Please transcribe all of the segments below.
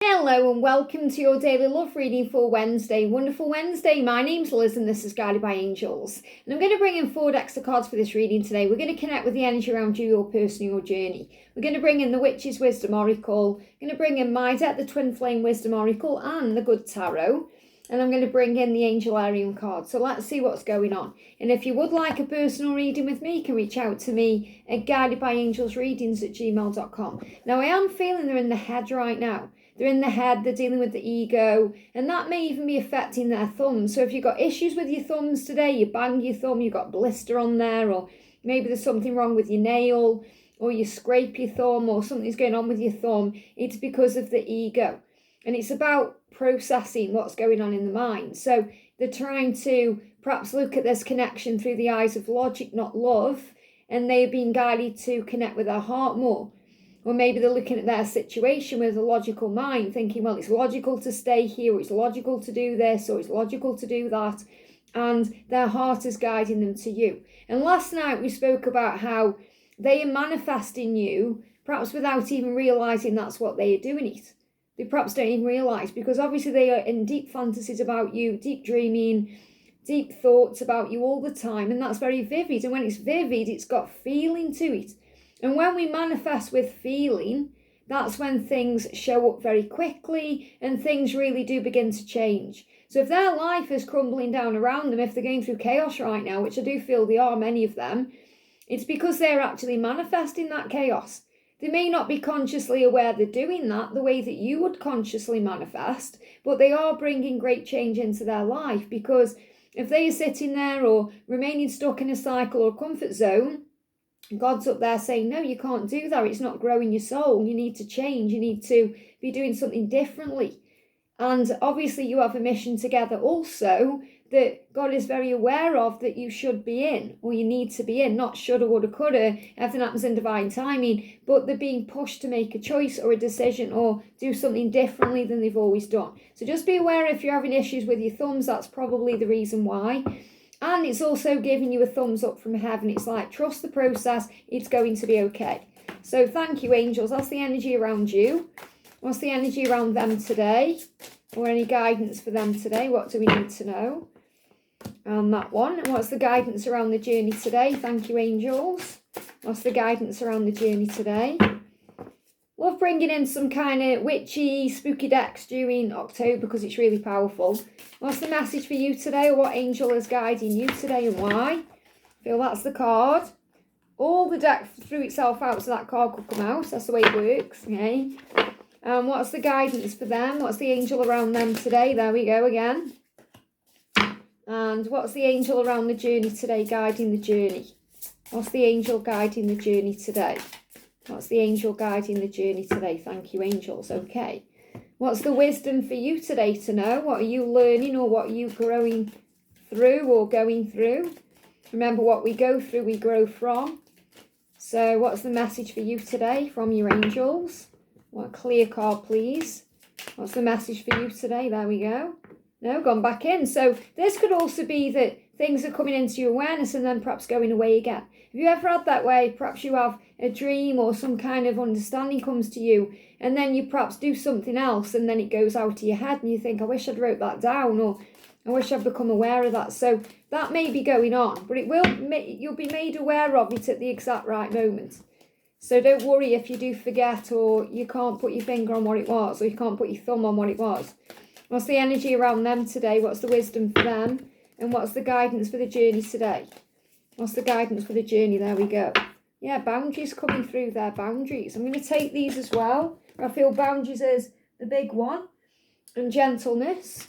Hello and welcome to your daily love reading for Wednesday. Wonderful Wednesday. My name's Liz and this is Guided by Angels. And I'm going to bring in 4 decks of cards for this reading today. We're going to connect with the energy around you, your person, your journey. We're going to bring in the Witch's Wisdom Oracle. I'm going to bring in my deck, the Twin Flame Wisdom Oracle and the Good Tarot. And I'm going to bring in the Angelarium card. So let's see what's going on. And if you would like a personal reading with me, you can reach out to me at guidedbyangelsreadings@gmail.com. Now, I am feeling they're in the head right now. They're in the head, they're dealing with the ego, and that may even be affecting their thumbs. So if you've got issues with your thumbs today, you bang your thumb, you've got blister on there, or maybe there's something wrong with your nail, or you scrape your thumb, or something's going on with your thumb, it's because of the ego. And it's about processing what's going on in the mind. So they're trying to perhaps look at this connection through the eyes of logic, not love, and they're being guided to connect with their heart more. Or maybe they're looking at their situation with a logical mind, thinking, well, it's logical to stay here, or it's logical to do this, or it's logical to do that. And their heart is guiding them to you. And last night we spoke about how they are manifesting you, perhaps without even realising that's what they are doing it. They perhaps don't even realise, because obviously they are in deep fantasies about you, deep dreaming, deep thoughts about you all the time. And that's very vivid. And when it's vivid, it's got feeling to it. And when we manifest with feeling, that's when things show up very quickly and things really do begin to change. So if their life is crumbling down around them, if they're going through chaos right now, which I do feel they are, many of them, it's because they're actually manifesting that chaos. They may not be consciously aware they're doing that the way that you would consciously manifest, but they are bringing great change into their life, because if they are sitting there or remaining stuck in a cycle or comfort zone, God's up there saying, no, you can't do that. It's not growing your soul. You need to change. You need to be doing something differently. And obviously you have a mission together also that God is very aware of, that you should be in, or you need to be in, not shoulda, woulda, coulda. Everything happens in divine timing, but they're being pushed to make a choice or a decision or do something differently than they've always done. So just be aware if you're having issues with your thumbs, that's probably the reason why. And it's also giving you a thumbs up from heaven. It's like, trust the process. It's going to be okay. So thank you, angels. That's the energy around you. What's the energy around them today? Or any guidance for them today? What do we need to know? And that one. And what's the guidance around the journey today? Thank you, angels. What's the guidance around the journey today? Love bringing in some kind of witchy, spooky decks during October because it's really powerful. What's the message for you today, or what angel is guiding you today and why? I feel that's the card. All the deck threw itself out so that card could come out. That's the way it works, okay? What's the guidance for them? What's the angel around them today? There we go again. And what's the angel around the journey today, guiding the journey? What's the angel guiding the journey today? What's the angel guiding the journey today? Thank you, angels. Okay. What's the wisdom for you today to know? What are you learning, or what are you growing through or going through? Remember, what we go through, we grow from. So what's the message for you today from your angels? What clear card, please. What's the message for you today? There we go. No, gone back in. So this could also be that things are coming into your awareness and then perhaps going away again. Have you ever had that way? Perhaps you have a dream or some kind of understanding comes to you, and then you perhaps do something else and then it goes out of your head and you think, I wish I'd wrote that down, or I wish I'd become aware of that. So that may be going on, but you'll be made aware of it at the exact right moment. So don't worry if you do forget, or you can't put your finger on what it was, or you can't put your thumb on what it was. What's the energy around them today? What's the wisdom for them? And what's the guidance for the journey today? What's the guidance for the journey? There we go. Yeah, boundaries coming through there, boundaries. I'm going to take these as well. I feel boundaries is the big one. And gentleness.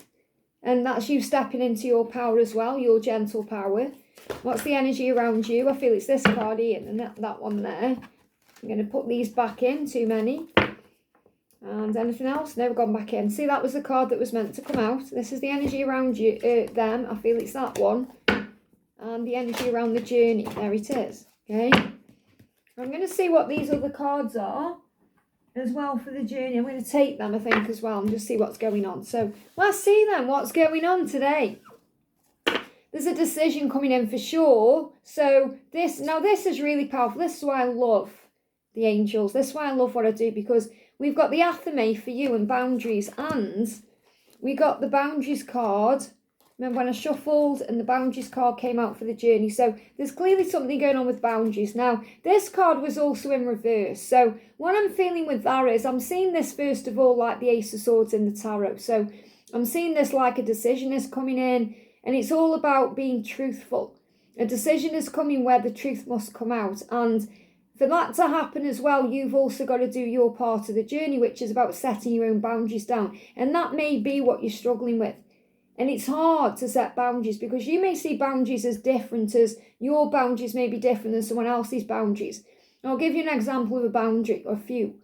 And that's you stepping into your power as well, your gentle power. What's the energy around you? I feel it's this card here and that one there. I'm going to put these back in, too many. And anything else? Never gone back in. See, that was the card that was meant to come out. This is the energy around you, them. I feel it's that one. And the energy around the journey. There it is. Okay. I'm going to see what these other cards are as well for the journey. I'm going to take them, I think, as well, and just see what's going on. So let's see then what's going on today. There's a decision coming in for sure. So this is really powerful. This is why I love the angels. This is why I love what I do, because we've got the Athame for you and boundaries, and we got the boundaries card. Remember when I shuffled and the boundaries card came out for the journey? So there's clearly something going on with boundaries. Now, this card was also in reverse. So what I'm feeling with that is I'm seeing this, first of all, like the Ace of Swords in the Tarot. So I'm seeing this like a decision is coming in, and it's all about being truthful. A decision is coming where the truth must come out. And for that to happen as well, you've also got to do your part of the journey, which is about setting your own boundaries down. And that may be what you're struggling with. And it's hard to set boundaries because you may see boundaries as different, as your boundaries may be different than someone else's boundaries. I'll give you an example of a boundary, or a few.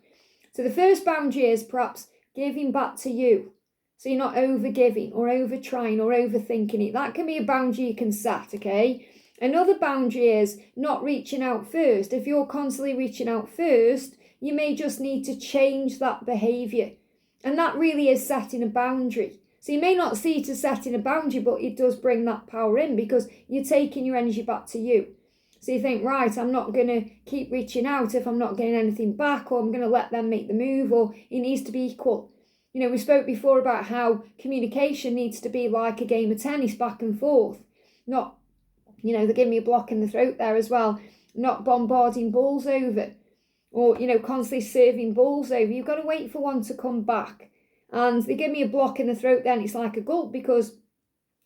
So the first boundary is perhaps giving back to you. So you're not over-giving or over-trying or overthinking it. That can be a boundary you can set, okay? Another boundary is not reaching out first. If you're constantly reaching out first, you may just need to change that behaviour. And that really is setting a boundary. So you may not see it as setting a boundary, but it does bring that power in because you're taking your energy back to you. So you think, right, I'm not going to keep reaching out if I'm not getting anything back, or I'm going to let them make the move, or it needs to be equal. You know, we spoke before about how communication needs to be like a game of tennis, back and forth. Not, you know, they give me a block in the throat there as well. Not bombarding balls over, or, you know, constantly serving balls over. You've got to wait for one to come back. And they give me a block in the throat then, it's like a gulp, because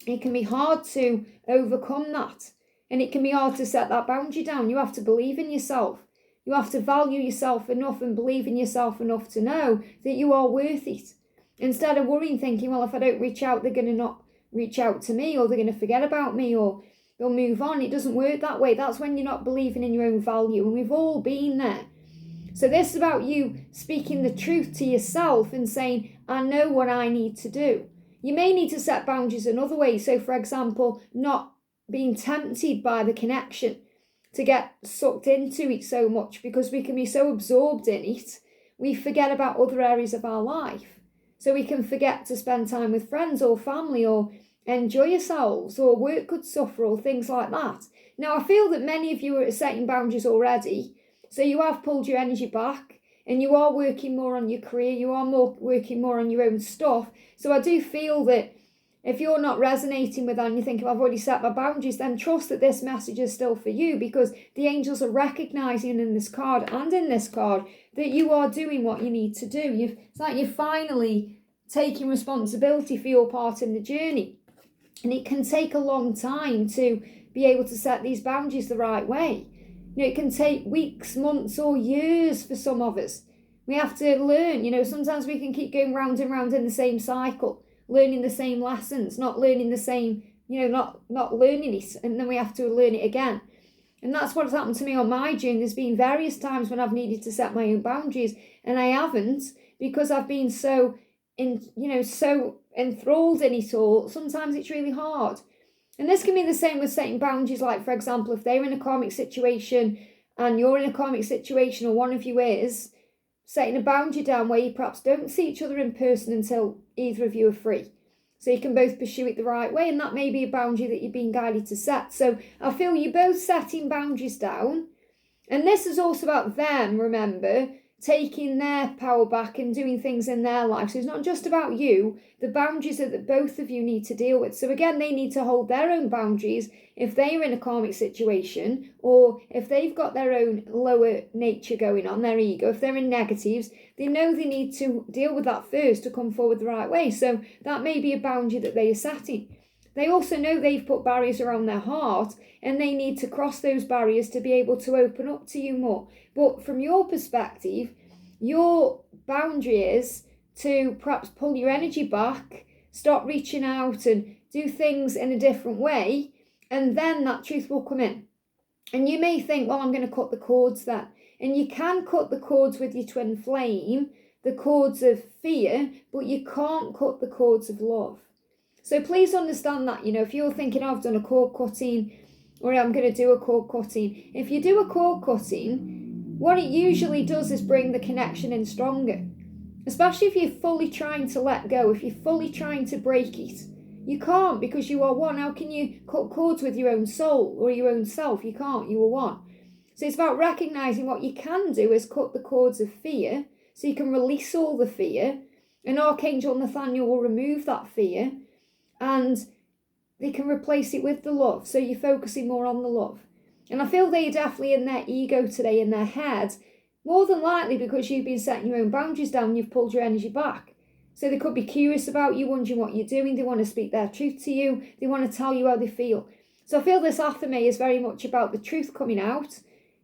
it can be hard to overcome that. And it can be hard to set that boundary down. You have to believe in yourself. You have to value yourself enough and believe in yourself enough to know that you are worth it. Instead of worrying, thinking, well, if I don't reach out, they're going to not reach out to me, or they're going to forget about me, or they'll move on. It doesn't work that way. That's when you're not believing in your own value. And we've all been there. So this is about you speaking the truth to yourself and saying, I know what I need to do. You may need to set boundaries another way. So, for example, not being tempted by the connection to get sucked into it so much, because we can be so absorbed in it, we forget about other areas of our life. So we can forget to spend time with friends or family, or enjoy yourselves, or work could suffer, or things like that. Now, I feel that many of you are setting boundaries already. So you have pulled your energy back, and you are working more on your career, you are working more on your own stuff. So I do feel that if you're not resonating with that and you think, I've already set my boundaries, then trust that this message is still for you, because the angels are recognising in this card and in this card that you are doing what you need to do. It's like you're finally taking responsibility for your part in the journey. And it can take a long time to be able to set these boundaries the right way. You know, it can take weeks, months, or years for some of us. We have to learn, you know, sometimes we can keep going round and round in the same cycle, learning the same lessons, not learning the same, you know, not learning it, and then we have to learn it again. And that's what's happened to me on my journey. There's been various times when I've needed to set my own boundaries, and I haven't, because I've been so enthralled in it all. Sometimes it's really hard. And this can be the same with setting boundaries, like, for example, if they're in a karmic situation and you're in a karmic situation, or one of you is, setting a boundary down where you perhaps don't see each other in person until either of you are free. So you can both pursue it the right way, and that may be a boundary that you're being guided to set. So I feel you're both setting boundaries down. And this is also about them, remember, taking their power back and doing things in their life. So it's not just about you, the boundaries that both of you need to deal with. So again, they need to hold their own boundaries if they're in a karmic situation, or if they've got their own lower nature going on, their ego, if they're in negatives, they know they need to deal with that first to come forward the right way. So that may be a boundary that they are setting. They also know they've put barriers around their heart, and they need to cross those barriers to be able to open up to you more. But from your perspective, your boundary is to perhaps pull your energy back, stop reaching out and do things in a different way, and then that truth will come in. And you may think, well, I'm going to cut the cords then. And you can cut the cords with your twin flame, the cords of fear, but you can't cut the cords of love. So please understand that, you know, if you're thinking, oh, I've done a cord cutting, or I'm going to do a cord cutting. If you do a cord cutting, what it usually does is bring the connection in stronger. Especially if you're fully trying to let go, if you're fully trying to break it. You can't, because you are one. How can you cut cords with your own soul or your own self? You can't, you are one. So it's about recognising what you can do is cut the cords of fear. so you can release all the fear. And Archangel Nathaniel will remove that fear, and they can replace it with the love. So you're focusing more on the love. And I feel they're definitely in their ego today, in their head, more than likely because you've been setting your own boundaries down, you've pulled your energy back. So they could be curious about you, wondering what you're doing. They want to speak their truth to you. They want to tell you how they feel. So I feel this Athame is very much about the truth coming out,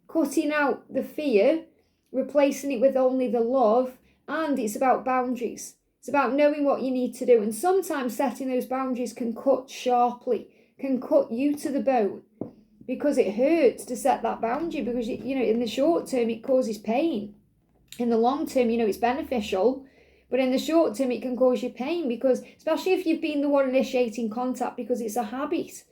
cutting out the fear, replacing it with only the love, and it's about boundaries. It's about knowing what you need to do. And sometimes setting those boundaries can cut sharply, can cut you to the bone, because it hurts to set that boundary, because, in the short term, it causes pain. In the long term, it's beneficial. But in the short term, it can cause you pain, because especially if you've been the one initiating contact, because it's a habit,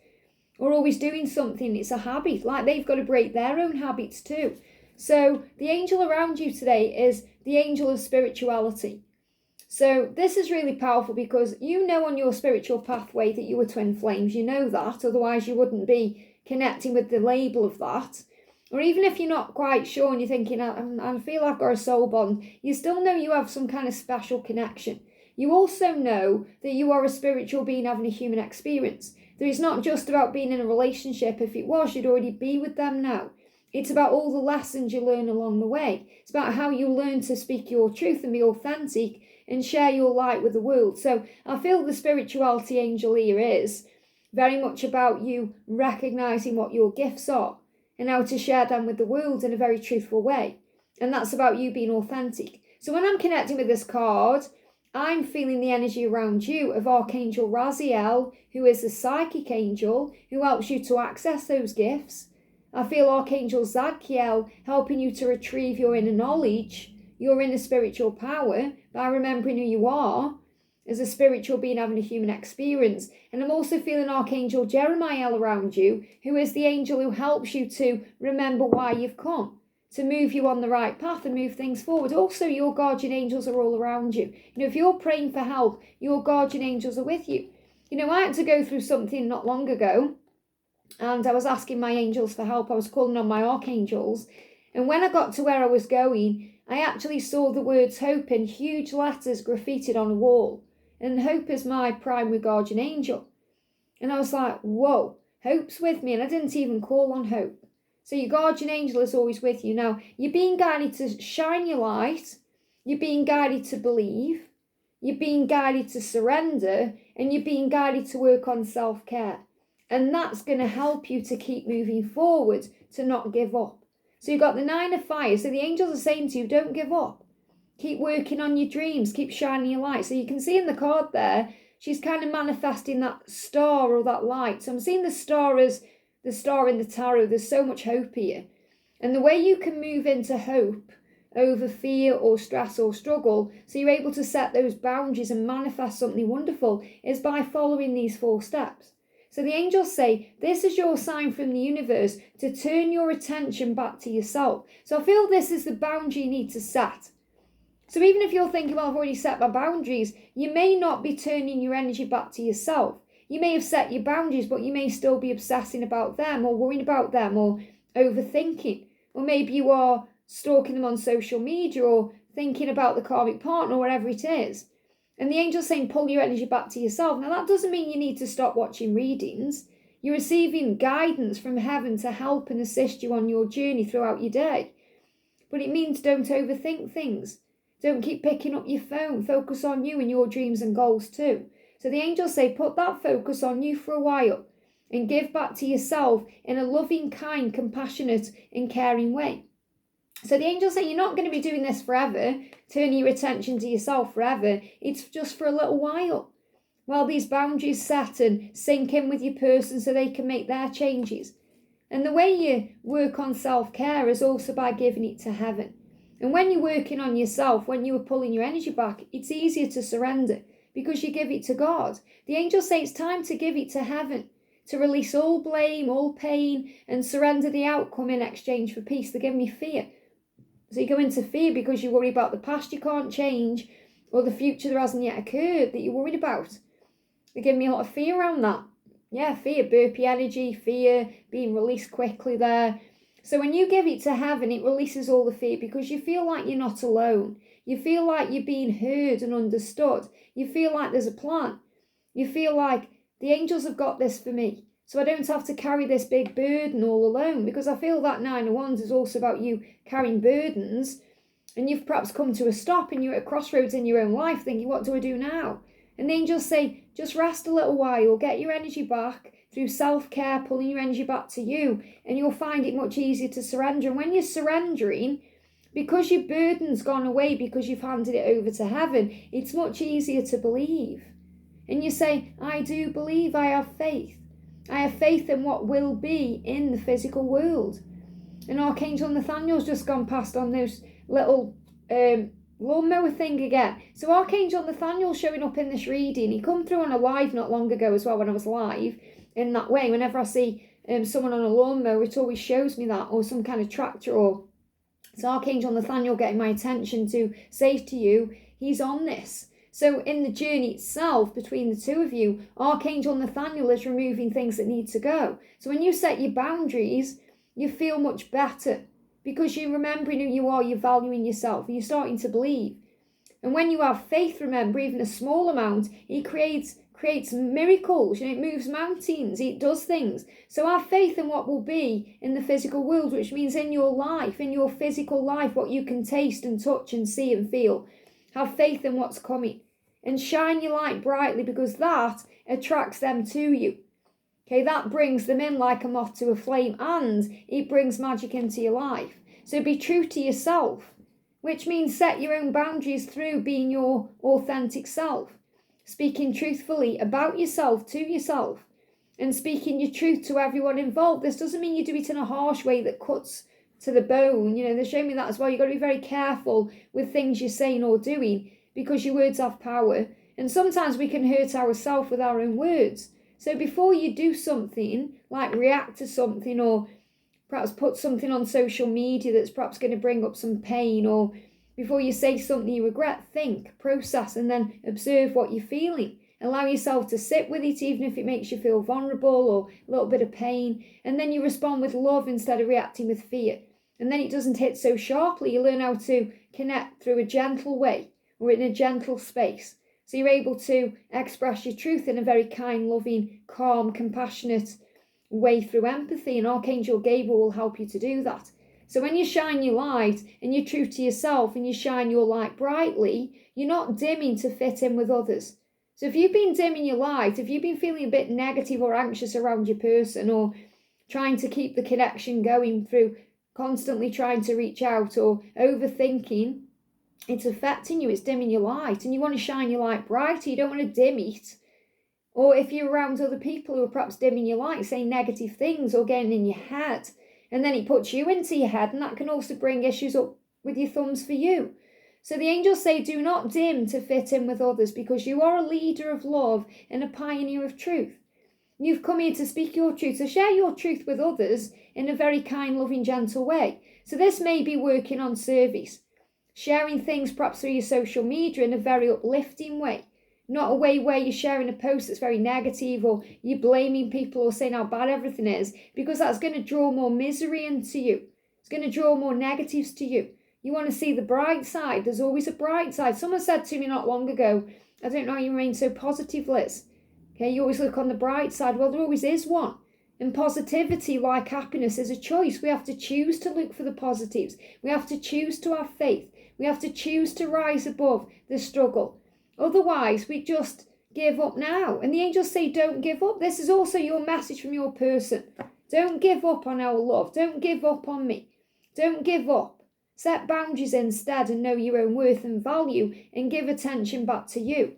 or always doing something, it's a habit. Like they've got to break their own habits too. So the angel around you today is the angel of spirituality. So this is really powerful, because on your spiritual pathway that you were twin flames. You know that, otherwise you wouldn't be connecting with the label of that. Or even if you're not quite sure and you're thinking, I feel like I've got a soul bond, you still know you have some kind of special connection. You also know that you are a spiritual being having a human experience. That it's not just about being in a relationship. If it was, you'd already be with them now. It's about all the lessons you learn along the way. It's about how you learn to speak your truth and be authentic and share your light with the world. So I feel the spirituality angel here is very much about you recognizing what your gifts are and how to share them with the world in a very truthful way. And that's about you being authentic. So when I'm connecting with this card, I'm feeling the energy around you of Archangel Raziel, who is the psychic angel, who helps you to access those gifts. I feel Archangel Zadkiel helping you to retrieve your inner knowledge, your inner spiritual power, by remembering who you are as a spiritual being having a human experience. And I'm also feeling Archangel Jeremiah around you, who is the angel who helps you to remember why you've come, to move you on the right path and move things forward. Also, your guardian angels are all around you. If you're praying for help, your guardian angels are with you. I had to go through something not long ago, and I was asking my angels for help. I was calling on my archangels. And when I got to where I was going, I actually saw the words hope in huge letters graffitied on a wall. And hope is my primary guardian angel. And I was like, whoa, hope's with me. And I didn't even call on hope. So your guardian angel is always with you. Now, you're being guided to shine your light. You're being guided to believe. You're being guided to surrender. And you're being guided to work on self-care. And that's going to help you to keep moving forward, to not give up. So you've got the 9 of fire. So the angels are saying to you, don't give up. Keep working on your dreams. Keep shining your light. So you can see in the card there, she's kind of manifesting that star or that light. So I'm seeing the star as the star in the tarot. There's so much hope here. And the way you can move into hope over fear or stress or struggle, so you're able to set those boundaries and manifest something wonderful, is by following these 4 steps. So the angels say, this is your sign from the universe to turn your attention back to yourself. So I feel this is the boundary you need to set. So even if you're thinking, well, I've already set my boundaries, you may not be turning your energy back to yourself. You may have set your boundaries, but you may still be obsessing about them or worrying about them or overthinking. Or maybe you are stalking them on social media or thinking about the karmic partner or whatever it is. And the angel's saying, pull your energy back to yourself. Now, that doesn't mean you need to stop watching readings. You're receiving guidance from heaven to help and assist you on your journey throughout your day. But it means don't overthink things. Don't keep picking up your phone. Focus on you and your dreams and goals too. So the angels say, put that focus on you for a while and give back to yourself in a loving, kind, compassionate and caring way. So the angels say you're not going to be doing this forever, turning your attention to yourself forever. It's just for a little while these boundaries set and sink in with your person so they can make their changes. And the way you work on self-care is also by giving it to heaven. And when you're working on yourself, when you are pulling your energy back, it's easier to surrender because you give it to God. The angels say it's time to give it to heaven, to release all blame, all pain, and surrender the outcome in exchange for peace. They give me fear. So you go into fear because you worry about the past you can't change or the future that hasn't yet occurred that you're worried about. They give me a lot of fear around that. Yeah, fear, burpy energy, fear, being released quickly there. So when you give it to heaven, it releases all the fear because you feel like you're not alone. You feel like you're being heard and understood. You feel like there's a plan. You feel like the angels have got this for me, so I don't have to carry this big burden all alone, because I feel that 9 of Wands is also about you carrying burdens, and you've perhaps come to a stop and you're at a crossroads in your own life thinking, what do I do now? And the angels say, just rest a little while, get your energy back through self-care, pulling your energy back to you, and you'll find it much easier to surrender. And when you're surrendering, because your burden's gone away, because you've handed it over to heaven, it's much easier to believe. And you say, I do believe, I have faith. I have faith in what will be in the physical world. And Archangel Nathaniel's just gone past on those little lawnmower thing again. So Archangel Nathaniel showing up in this reading. He come through on a live not long ago as well, when I was live in that way. Whenever I see someone on a lawnmower, it always shows me that, or some kind of tractor. Or it's Archangel Nathaniel getting my attention to say to you, he's on this. So in the journey itself between the two of you, Archangel Nathaniel is removing things that need to go. So when you set your boundaries, you feel much better, because you're remembering who you are, you're valuing yourself, and you're starting to believe. And when you have faith, remember, even a small amount, it creates miracles. It moves mountains, it does things. So have faith in what will be in the physical world, which means in your life, in your physical life, what you can taste and touch and see and feel. Have faith in what's coming, and shine your light brightly, because that attracts them to you. Okay, that brings them in like a moth to a flame, and it brings magic into your life. So be true to yourself, which means set your own boundaries through being your authentic self, speaking truthfully about yourself to yourself, and speaking your truth to everyone involved. This doesn't mean you do it in a harsh way that cuts to the bone. They show me that as well. You've got to be very careful with things you're saying or doing, because your words have power, and sometimes we can hurt ourselves with our own words. So before you do something, like react to something, or perhaps put something on social media that's perhaps going to bring up some pain, or before you say something you regret, think, process, and then observe what you're feeling. Allow yourself to sit with it, even if it makes you feel vulnerable or a little bit of pain, and then you respond with love instead of reacting with fear. And then it doesn't hit so sharply. You learn how to connect through a gentle way, or in a gentle space. So you're able to express your truth in a very kind, loving, calm, compassionate way through empathy. And Archangel Gabriel will help you to do that. So when you shine your light and you're true to yourself and you shine your light brightly, you're not dimming to fit in with others. So if you've been dimming your light, if you've been feeling a bit negative or anxious around your person, or trying to keep the connection going through constantly trying to reach out, or overthinking, it's affecting you, it's dimming your light, and you want to shine your light brighter. You don't want to dim it. Or if you're around other people who are perhaps dimming your light, saying negative things or getting in your head, and then it puts you into your head, and that can also bring issues up with your thumbs for you. So the angels say, do not dim to fit in with others, because you are a leader of love and a pioneer of truth. You've come here to speak your truth, so share your truth with others in a very kind, loving, gentle way. So this may be working on service, sharing things perhaps through your social media in a very uplifting way, not a way where you're sharing a post that's very negative, or you're blaming people or saying how bad everything is, because that's going to draw more misery into you. It's going to draw more negatives to you. You want to see the bright side. There's always a bright side. Someone said to me not long ago, I don't know how you remain so positive, Liz. Okay, you always look on the bright side. Well, there always is one. And positivity, like happiness, is a choice. We have to choose to look for the positives. We have to choose to have faith. We have to choose to rise above the struggle. Otherwise, we just give up now. And the angels say, don't give up. This is also your message from your person. Don't give up on our love. Don't give up on me. Don't give up. Set boundaries instead, and know your own worth and value, and give attention back to you.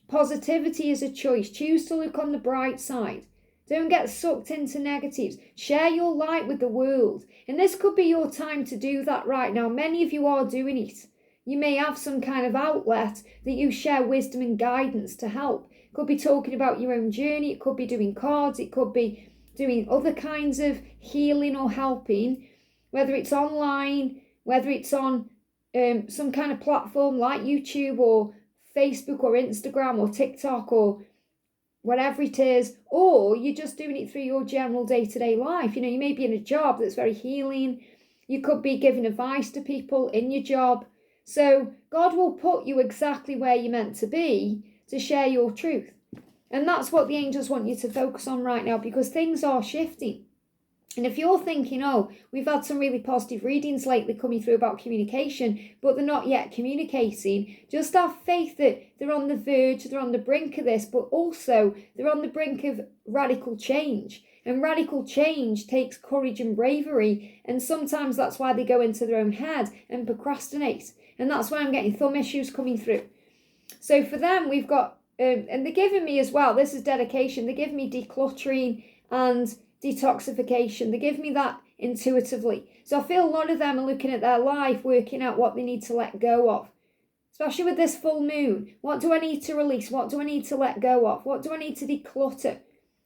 Positivity is a choice. Choose to look on the bright side. Don't get sucked into negatives. Share your light with the world. And this could be your time to do that right now. Many of you are doing it. You may have some kind of outlet that you share wisdom and guidance to help. It could be talking about your own journey. It could be doing cards. It could be doing other kinds of healing or helping, whether it's online, whether it's on some kind of platform like YouTube or Facebook or Instagram or TikTok or whatever it is, or you're just doing it through your general day-to-day life. You may be in a job that's very healing. You could be giving advice to people in your job. So God will put you exactly where you're meant to be to share your truth. And that's what the angels want you to focus on right now, because things are shifting. And if you're thinking, oh, we've had some really positive readings lately coming through about communication, but they're not yet communicating, just have faith that they're on the verge, they're on the brink of this, but also they're on the brink of radical change. And radical change takes courage and bravery. And sometimes that's why they go into their own head and procrastinate. And that's why I'm getting thumb issues coming through. So for them, we've got, and they're giving me as well, this is dedication, they're giving me decluttering and detoxification. They give me that intuitively. So I feel a lot of them are looking at their life, working out what they need to let go of. Especially with this full moon. What do I need to release? What do I need to let go of? What do I need to declutter?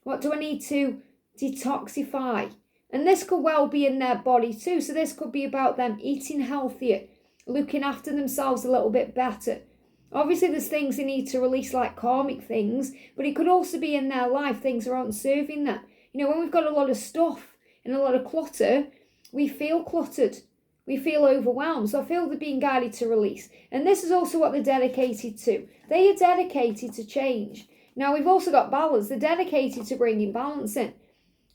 What do I need to detoxify? And this could well be in their body too. So this could be about them eating healthier, looking after themselves a little bit better. Obviously, there's things they need to release, like karmic things, but it could also be in their life, things that aren't serving them. You know, when we've got a lot of stuff and a lot of clutter, we feel cluttered. We feel overwhelmed. So I feel they're being guided to release. And this is also what they're dedicated to. They are dedicated to change. Now, we've also got balance. They're dedicated to bringing balance in.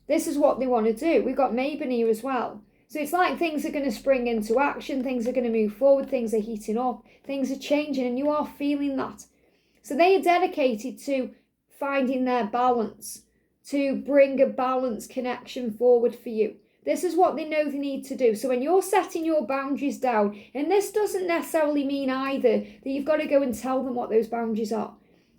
This is what they want to do. We've got Mabon here as well. So it's like things are going to spring into action. Things are going to move forward. Things are heating up. Things are changing. And you are feeling that. So they are dedicated to finding their balance, to bring a balanced connection forward for you. This is what they know they need to do. So when you're setting your boundaries down, and this doesn't necessarily mean either that you've got to go and tell them what those boundaries are.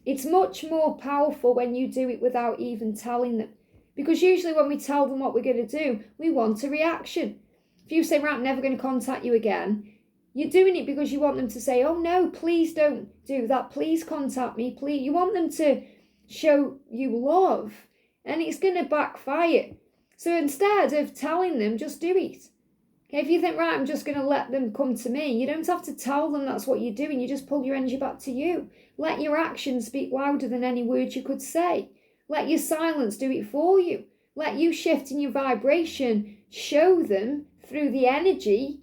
It's much more powerful when you do it without even telling them. Because usually when we tell them what we're going to do, we want a reaction. If you say, right, I'm never going to contact you again, you're doing it because you want them to say, oh no, please don't do that. Please contact me, please. You want them to show you love. And it's going to backfire. So instead of telling them, just do it. Okay, if you think, right, I'm just going to let them come to me, you don't have to tell them that's what you're doing. You just pull your energy back to you. Let your actions speak louder than any words you could say. Let your silence do it for you. Let you shift in your vibration. Show them through the energy,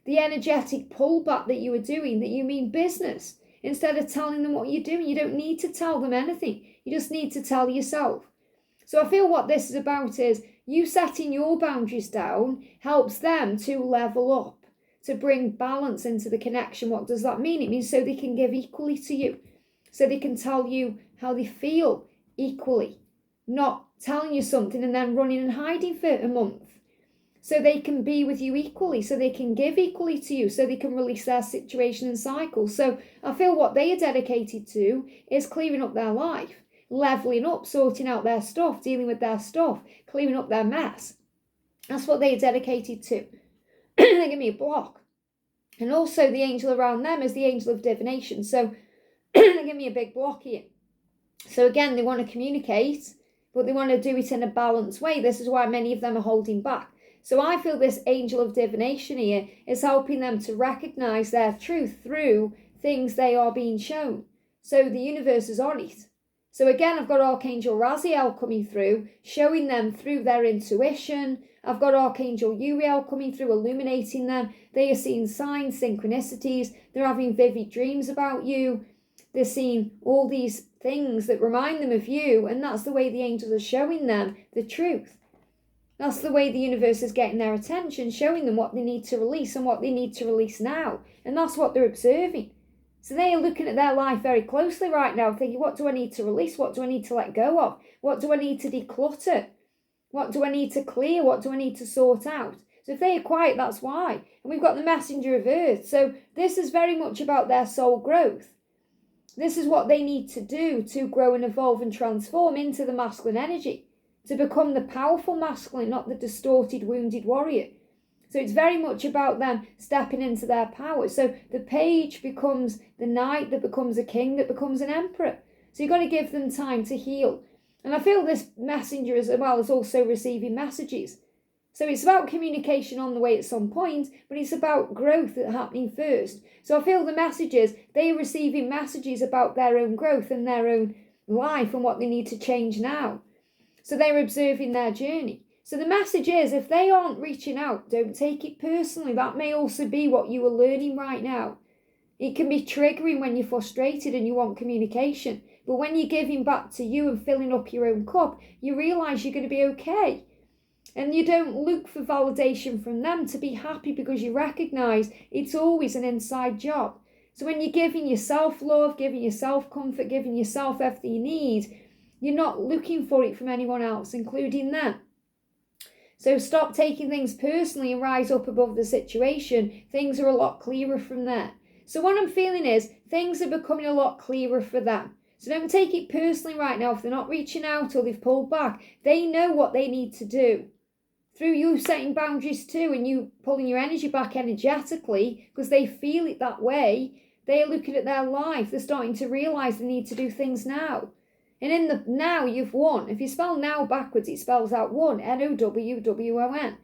the energetic pullback that you are doing, that you mean business. Instead of telling them what you're doing, you don't need to tell them anything. You just need to tell yourself. So I feel what this is about is you setting your boundaries down helps them to level up, to bring balance into the connection. What does that mean? It means so they can give equally to you, so they can tell you how they feel equally, not telling you something and then running and hiding for a month. So they can be with you equally, so they can give equally to you, so they can release their situation and cycle. So I feel what they are dedicated to is clearing up their life, leveling up, sorting out their stuff, dealing with their stuff, clearing up their mess. That's what they are dedicated to. They give me a block. And also the angel around them is the angel of divination. So they give me a big block here. So again, they want to communicate, but they want to do it in a balanced way. This is why many of them are holding back. So I feel this angel of divination here is helping them to recognize their truth through things they are being shown. So the universe is on it. So again, I've got Archangel Raziel coming through, showing them through their intuition. I've got Archangel Uriel coming through, illuminating them. They are seeing signs, synchronicities. They're having vivid dreams about you. They're seeing all these things that remind them of you. And that's the way the angels are showing them the truth. That's the way the universe is getting their attention, showing them what they need to release and what they need to release now. And that's what they're observing. So they are looking at their life very closely right now, thinking, what do I need to release? What do I need to let go of? What do I need to declutter? What do I need to clear? What do I need to sort out? So if they are quiet, that's why. And we've got the messenger of earth. So this is very much about their soul growth. This is what they need to do to grow and evolve and transform into the masculine energy, to become the powerful masculine, not the distorted, wounded warrior. So it's very much about them stepping into their power. So the page becomes the knight that becomes a king, that becomes an emperor. So you've got to give them time to heal. And I feel this messenger as well is also receiving messages. So it's about communication on the way at some point, but it's about growth happening first. So I feel the messages, they are receiving messages about their own growth and their own life and what they need to change now. So they're observing their journey. So the message is, if they aren't reaching out, don't take it personally. That may also be what you are learning right now. It can be triggering when you're frustrated and you want communication. But when you're giving back to you and filling up your own cup, you realise you're going to be okay. And you don't look for validation from them to be happy, because you recognise it's always an inside job. So when you're giving yourself love, giving yourself comfort, giving yourself everything you need, you're not looking for it from anyone else, including them. So stop taking things personally and rise up above the situation. Things are a lot clearer from there. So what I'm feeling is things are becoming a lot clearer for them. So don't take it personally right now if they're not reaching out or they've pulled back. They know what they need to do. Through you setting boundaries too, and you pulling your energy back energetically, because they feel it that way, they're looking at their life. They're starting to realise they need to do things now. And in the now, you've won. If you spell now backwards, it spells out won. N-O-W-W-O-N.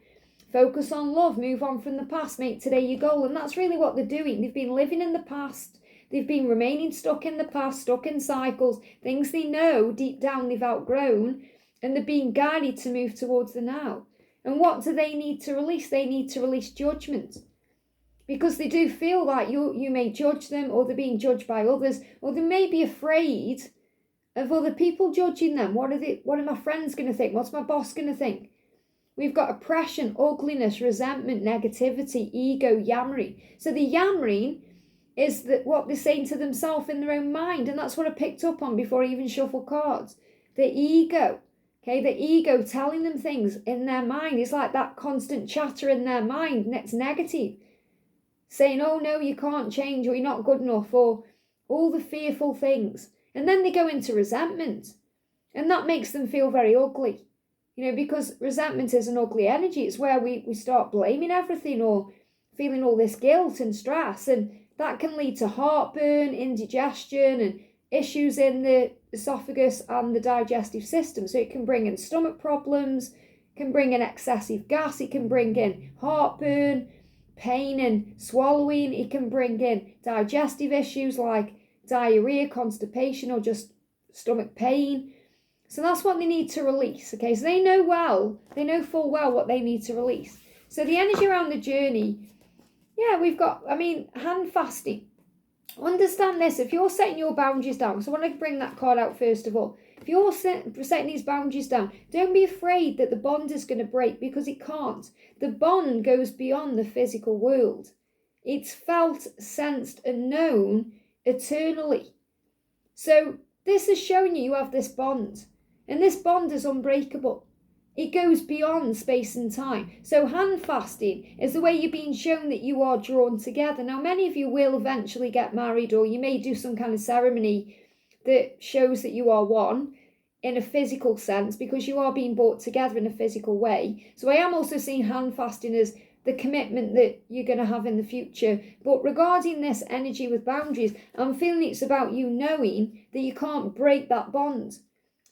Focus on love. Move on from the past. Make today your goal. And that's really what they're doing. They've been living in the past. They've been remaining stuck in the past, stuck in cycles, things they know deep down they've outgrown, and they're being guided to move towards the now. And what do they need to release? They need to release judgment. Because they do feel like you may judge them, or they're being judged by others, or they may be afraid of other people judging them. What are my friends going to think? What's my boss going to think? We've got oppression, ugliness, resentment, negativity, ego, yammering. So the yammering is that what they're saying to themselves in their own mind. And that's what I picked up on before I even shuffle cards. The ego. Okay, the ego telling them things in their mind is like that constant chatter in their mind, and it's negative. Saying, oh no, you can't change, or you're not good enough, or all the fearful things. And then they go into resentment. And that makes them feel very ugly. Because resentment is an ugly energy. It's where we start blaming everything, or feeling all this guilt and stress. And that can lead to heartburn, indigestion, and issues in the esophagus and the digestive system. So it can bring in stomach problems, can bring in excessive gas, it can bring in heartburn, pain and swallowing, it can bring in digestive issues like diarrhea, constipation, or just stomach pain. So that's what they need to release. Okay, so they know full well what they need to release. So the energy around the journey, we've got, hand fasting. Understand this, if you're setting your boundaries down, so I want to bring that card out first of all. If you're setting these boundaries down, don't be afraid that the bond is going to break, because it can't. The bond goes beyond the physical world. It's felt, sensed, and known eternally. So this is showing you have this bond, and this bond is unbreakable. It goes beyond space and time. So hand fasting is the way you're being shown that you are drawn together. Now, many of you will eventually get married, or you may do some kind of ceremony that shows that you are one in a physical sense, because you are being brought together in a physical way. So I am also seeing hand fasting as the commitment that you're going to have in the future. But regarding this energy with boundaries, I'm feeling it's about you knowing that you can't break that bond,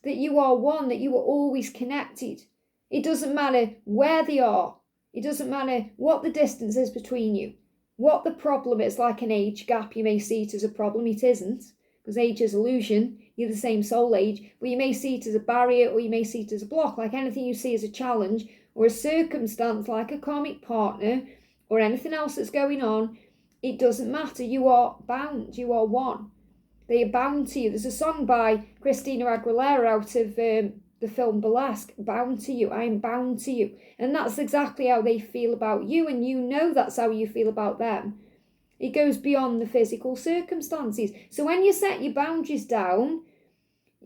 that you are one, that you are always connected. It doesn't matter where they are. It doesn't matter what the distance is between you, what the problem is, like an age gap. You may see it as a problem. It isn't, because age is illusion. You're the same soul age, but you may see it as a barrier, or you may see it as a block. Like anything you see as a challenge or a circumstance, like a karmic partner or anything else that's going on, it doesn't matter. You are bound. You are one. They are bound to you. There's a song by Christina Aguilera out of the film Burlesque, bound to you. I am bound to you. And that's exactly how they feel about you, and you know that's how you feel about them. It goes beyond the physical circumstances. So when you set your boundaries down,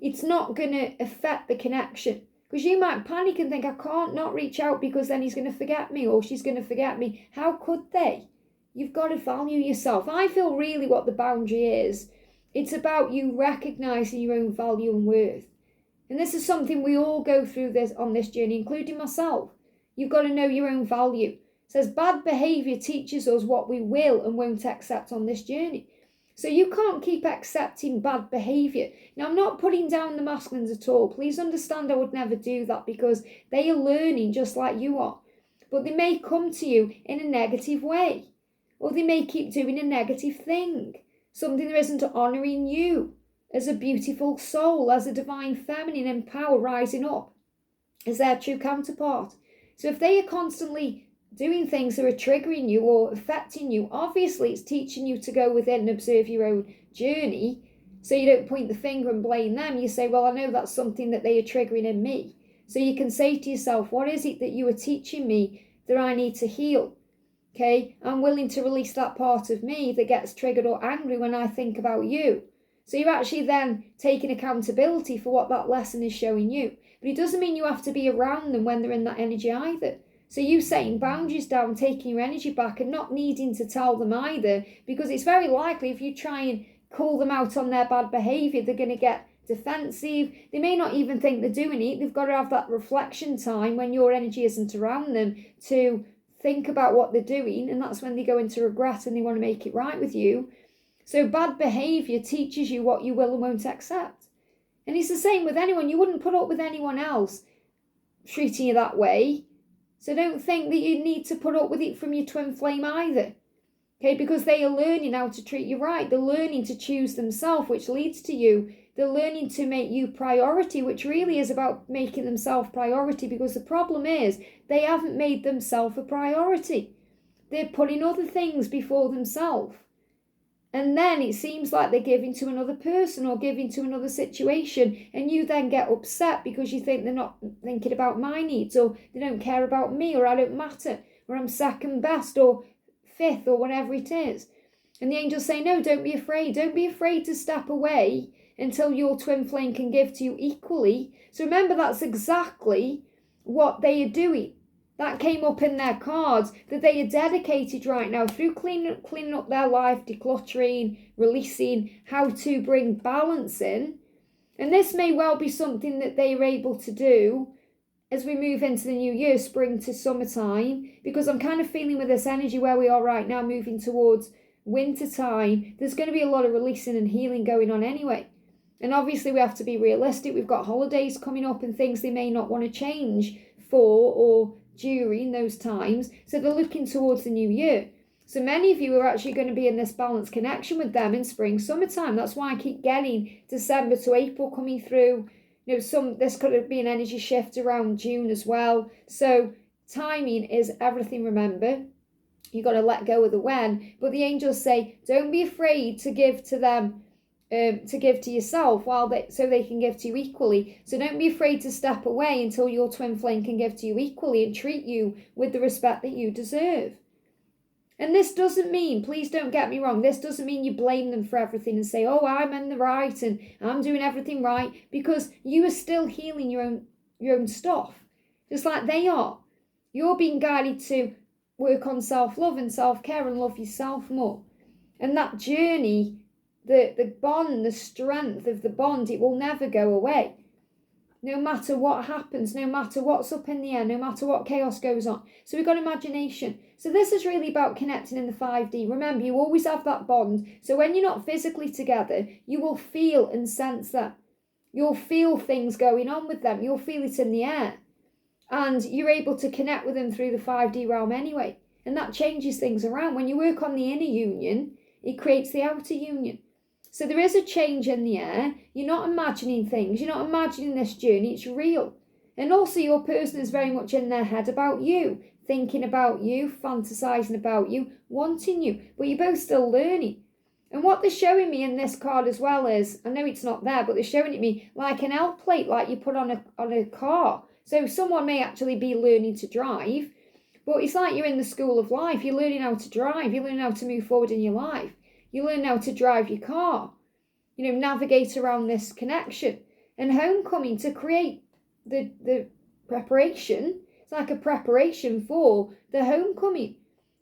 it's not going to affect the connection. Because you might panic and think, I can't not reach out because then he's going to forget me, or she's going to forget me. How could they? You've got to value yourself. I feel really what the boundary is. It's about you recognising your own value and worth. And this is something we all go through on this journey, including myself. You've got to know your own value. It says bad behaviour teaches us what we will and won't accept on this journey. So you can't keep accepting bad behaviour. Now, I'm not putting down the masculines at all. Please understand I would never do that, because they are learning just like you are. But they may come to you in a negative way, or they may keep doing a negative thing, something that isn't honouring you as a beautiful soul, as a divine feminine in power rising up, as their true counterpart. So if they are constantly doing things that are triggering you or affecting you, obviously it's teaching you to go within and observe your own journey. So you don't point the finger and blame them. You say, well, I know that's something that they are triggering in me. So you can say to yourself, what is it that you are teaching me that I need to heal? Okay, I'm willing to release that part of me that gets triggered or angry when I think about you. So you're actually then taking accountability for what that lesson is showing you. But it doesn't mean you have to be around them when they're in that energy either. So you setting boundaries down, taking your energy back and not needing to tell them either, because it's very likely if you try and call them out on their bad behaviour, they're going to get defensive. They may not even think they're doing it. They've got to have that reflection time when your energy isn't around them to think about what they're doing, and that's when they go into regret and they want to make it right with you. So bad behaviour teaches you what you will and won't accept. And it's the same with anyone. You wouldn't put up with anyone else treating you that way. So don't think that you need to put up with it from your twin flame either. Okay, because they are learning how to treat you right. They're learning to choose themselves, which leads to you. They're learning to make you priority, which really is about making themselves priority, because the problem is they haven't made themselves a priority. They're putting other things before themselves. And then it seems like they're giving to another person or giving to another situation, and you then get upset because you think they're not thinking about my needs, or they don't care about me, or I don't matter, or I'm second best or fifth, or whatever it is. And the angels say, no, don't be afraid. Don't be afraid to step away until your twin flame can give to you equally. So remember, that's exactly what they are doing. That came up in their cards, that they are dedicated right now through cleaning up their life, decluttering, releasing, how to bring balance in. And this may well be something that they are able to do as we move into the new year, spring to summertime, because I'm kind of feeling with this energy where we are right now, moving towards winter time, there's going to be a lot of releasing and healing going on anyway. And obviously we have to be realistic. We've got holidays coming up and things they may not want to change for or during those times. So they're looking towards the new year. So many of you are actually going to be in this balanced connection with them in spring, summertime. That's why I keep getting December to April coming through. You know, this could be an energy shift around June as well. So timing is everything, remember. You've got to let go of the when. But the angels say, don't be afraid to give to them, to give to yourself so they can give to you equally. So don't be afraid to step away until your twin flame can give to you equally and treat you with the respect that you deserve. And this doesn't mean, please don't get me wrong, this doesn't mean you blame them for everything and say, oh, I'm in the right and I'm doing everything right, because you are still healing your own stuff, just like they are. You're being guided to work on self-love and self-care and love yourself more. And that journey, the bond, the strength of the bond, it will never go away. No matter what happens, no matter what's up in the air, no matter what chaos goes on. So we've got imagination. So this is really about connecting in the 5D. Remember, you always have that bond. So when you're not physically together, you will feel and sense that. You'll feel things going on with them. You'll feel it in the air. And you're able to connect with them through the 5D realm anyway. And that changes things around. When you work on the inner union, it creates the outer union. So there is a change in the air. You're not imagining things. You're not imagining this journey. It's real. And also your person is very much in their head about you, thinking about you, fantasizing about you, wanting you. But you're both still learning. And what they're showing me in this card as well is, I know it's not there, but they're showing it me like an L plate, like you put on a car. So someone may actually be learning to drive, but it's like you're in the school of life. You're learning how to drive. You're learning how to move forward in your life. You learn how to drive your car, navigate around this connection. And homecoming, to create the preparation, it's like a preparation for the homecoming,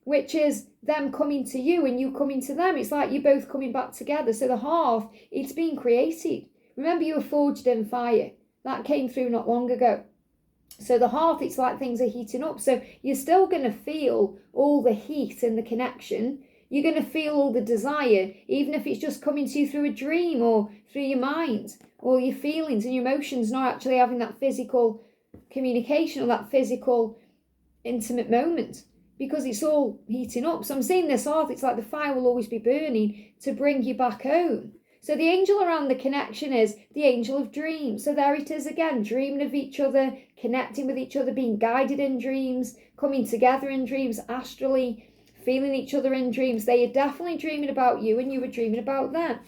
which is them coming to you and you coming to them. It's like you're both coming back together. So the hearth, it's being created. Remember, you were forged in fire. That came through not long ago. So the hearth, it's like things are heating up. So you're still going to feel all the heat in the connection. You're going to feel all the desire, even if it's just coming to you through a dream or through your mind, or your feelings and your emotions, not actually having that physical communication or that physical intimate moment, because it's all heating up. So I'm seeing this hearth, it's like the fire will always be burning to bring you back home. So the angel around the connection is the angel of dreams. So there it is again, dreaming of each other, connecting with each other, being guided in dreams, coming together in dreams, astrally, feeling each other in dreams. They are definitely dreaming about you and you were dreaming about them.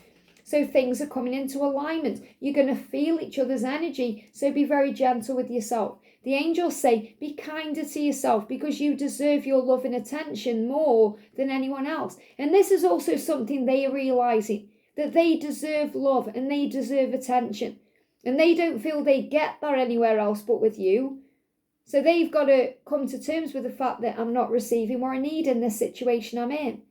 So things are coming into alignment. You're going to feel each other's energy. So be very gentle with yourself. The angels say, be kinder to yourself because you deserve your love and attention more than anyone else. And this is also something they are realizing, that they deserve love and they deserve attention. And they don't feel they get that anywhere else but with you. So they've got to come to terms with the fact that I'm not receiving what I need in this situation I'm in.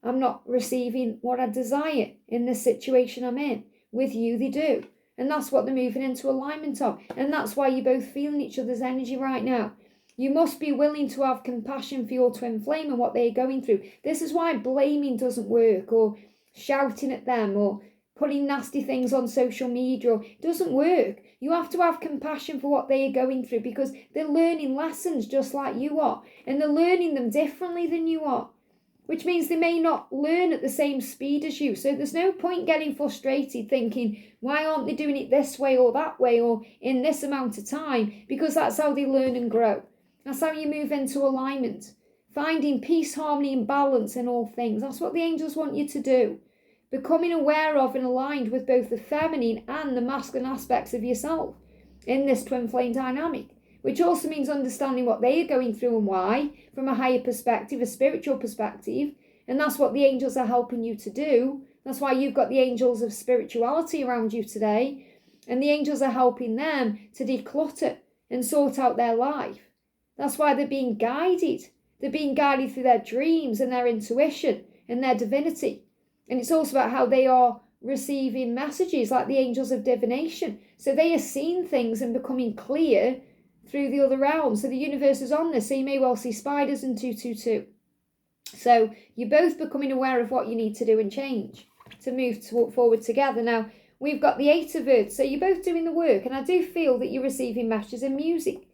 I'm not receiving what I desire in this situation I'm in. With you, they do. And that's what they're moving into alignment of. And that's why you're both feeling each other's energy right now. You must be willing to have compassion for your twin flame and what they're going through. This is why blaming doesn't work, or shouting at them, or putting nasty things on social media. It doesn't work. You have to have compassion for what they are going through because they're learning lessons just like you are. And they're learning them differently than you are, which means they may not learn at the same speed as you. So there's no point getting frustrated thinking, why aren't they doing it this way or that way or in this amount of time? Because that's how they learn and grow. That's how you move into alignment. Finding peace, harmony and balance in all things. That's what the angels want you to do. Becoming aware of and aligned with both the feminine and the masculine aspects of yourself in this twin flame dynamic. Which also means understanding what they are going through and why, from a higher perspective, a spiritual perspective. And that's what the angels are helping you to do. That's why you've got the angels of spirituality around you today. And the angels are helping them to declutter and sort out their life. That's why they're being guided. They're being guided through their dreams and their intuition and their divinity. And it's also about how they are receiving messages like the angels of divination. So they are seeing things and becoming clear through the other realms. So the universe is on this. So you may well see spiders and 222. So you're both becoming aware of what you need to do and change to move forward together. Now, we've got the 8 of Earth. So you're both doing the work. And I do feel that you're receiving messages in music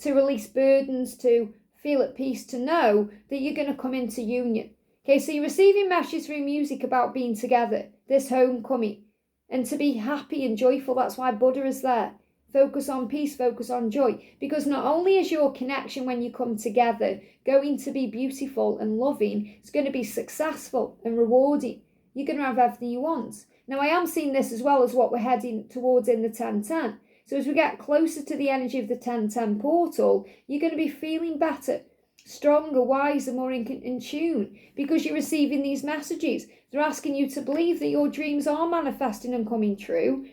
to release burdens, to feel at peace, to know that you're going to come into union. Okay, so you're receiving messages through music about being together, this homecoming, and to be happy and joyful. That's why Buddha is there. Focus on peace, focus on joy. Because not only is your connection when you come together going to be beautiful and loving, it's going to be successful and rewarding. You're going to have everything you want. Now, I am seeing this as well as what we're heading towards in the 1010. So as we get closer to the energy of the 1010 portal, you're going to be feeling better, stronger, wiser, more in tune, because you're receiving these messages. They're asking you to believe that your dreams are manifesting and coming true.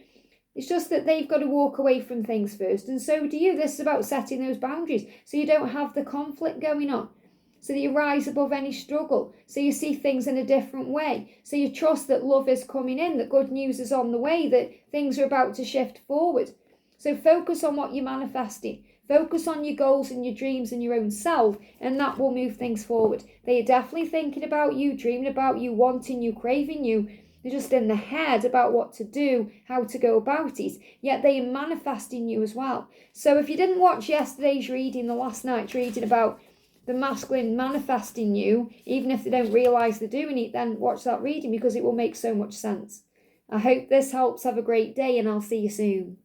It's just that they've got to walk away from things first, and so do you. This is about setting those boundaries so you don't have the conflict going on, so that you rise above any struggle, so you see things in a different way, so you trust that love is coming in, that good news is on the way, that things are about to shift forward. So focus on what you're manifesting. Focus on your goals and your dreams and your own self, and that will move things forward. They are definitely thinking about you, dreaming about you, wanting you, craving you. They're just in the head about what to do, how to go about it, yet they are manifesting you as well. So if you didn't watch yesterday's reading, the last night's reading about the masculine manifesting you, even if they don't realise they're doing it, then watch that reading because it will make so much sense. I hope this helps. Have a great day and I'll see you soon.